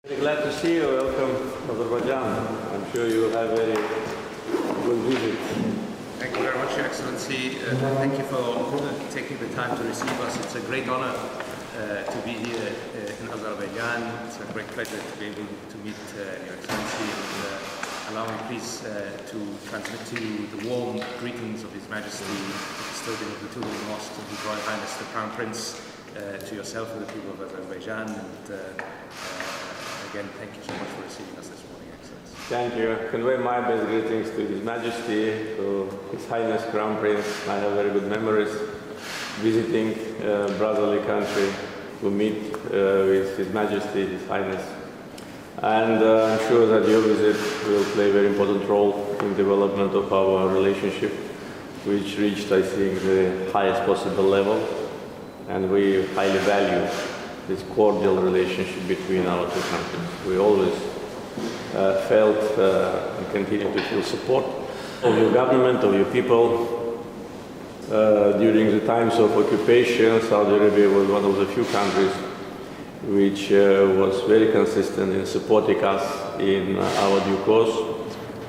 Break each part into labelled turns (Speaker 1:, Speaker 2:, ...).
Speaker 1: Glad to see you. Welcome to Azerbaijan. I'm sure you will have a very good visit.
Speaker 2: Thank you very much, Your Excellency. Thank you for taking the time to receive us. It's a great honor to be here in Azerbaijan. It's a great pleasure to be able to meet Your Excellency. And allow me please to transmit to you the warm greetings of His Majesty, the custodian of the two mosques, and His Royal Highness the Crown Prince, to yourself and the people of Azerbaijan. And again, thank you so much for receiving us this morning, Excellency.
Speaker 1: Thank you. Convey my best greetings to His Majesty, to His Highness Crown Prince. I have very good memories visiting brotherly country to meet with His Majesty, His Highness. And I'm sure that your visit will play a very important role in development of our relationship, which reached, I think, the highest possible level. And we highly value this cordial relationship between our two countries. We always felt and continue to feel support of your government, of your people. During the times of occupation, Saudi Arabia was one of the few countries which was very consistent in supporting us in our due course.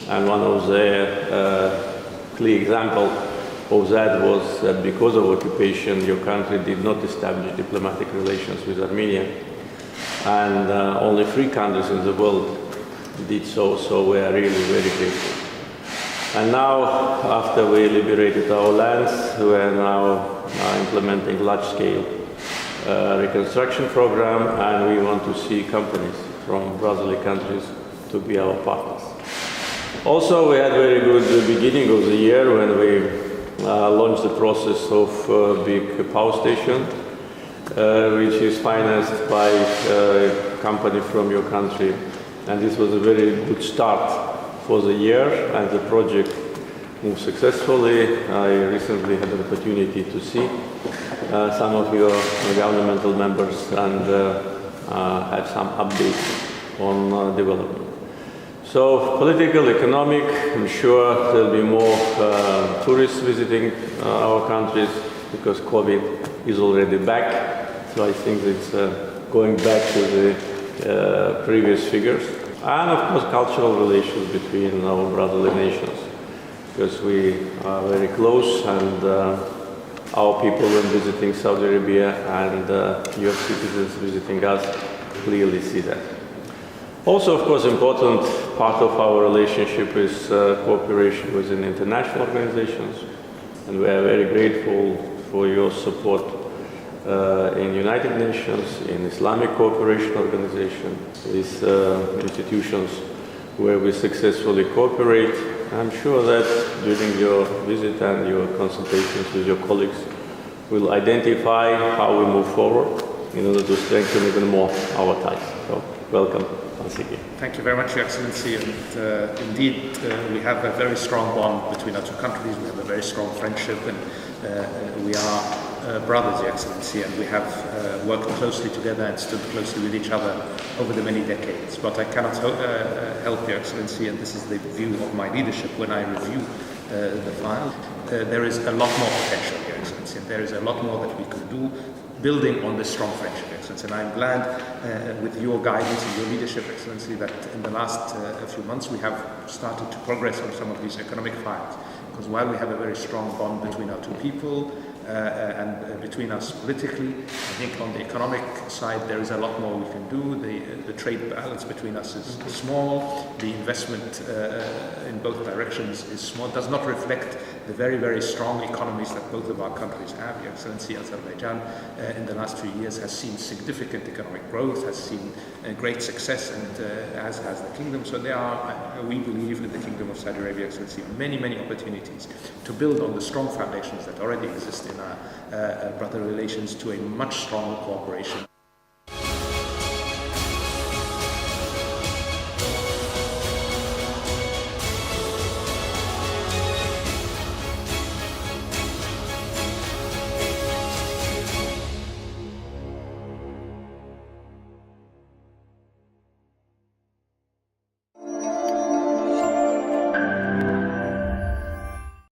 Speaker 1: And one of the clear examples of that was that because of occupation, your country did not establish diplomatic relations with Armenia. And only 3 countries in the world did so, so we are really very grateful. And now, after we liberated our lands, we are now implementing large-scale reconstruction program, and we want to see companies from brotherly countries to be our partners. Also, we had a very good beginning of the year when we launched the process of big power station, which is financed by a company from your country. And this was a very good start for the year, and the project moved successfully. I recently had an opportunity to see some of your governmental members and have some updates on development. So, political, economic, I'm sure there'll be more tourists visiting our countries because COVID is already back. So I think it's going back to the previous figures. And of course, cultural relations between our brotherly nations, because we are very close, and our people when visiting Saudi Arabia and your citizens visiting us clearly see that. Also, of course, important part of our relationship is cooperation within international organizations, and we are very grateful for your support in United Nations, in Islamic Cooperation Organization, these institutions where we successfully cooperate. I'm sure that during your visit and your consultations with your colleagues, we'll identify how we move forward in order to strengthen even more our ties. So, welcome once again.
Speaker 2: Thank you very much, Your Excellency. And indeed, we have a very strong bond between our two countries. We have a very strong friendship, and we are brothers, Your Excellency, and we have worked closely together and stood closely with each other over the many decades. But I cannot help, Your Excellency, and this is the view of my leadership when I review the file. There is a lot more potential, Your Excellency, and there is a lot more that we could do building on this strong friendship, Excellency. And I'm glad with your guidance and your leadership, Excellency, that in the last few months we have started to progress on some of these economic files. Because while we have a very strong bond between our two people and between us politically, I think on the economic side there is a lot more we can do. The trade balance between us is small. The investment in both directions is small. It does not reflect the very, very strong economies that both of our countries have. Your Excellency, Azerbaijan in the last few years has seen significant economic growth, has seen great success, and as has the kingdom. So there are, we believe, in the Kingdom of Saudi Arabia, Excellency, many, many opportunities to build on the strong foundations that already exist in our brotherly relations to a much stronger cooperation.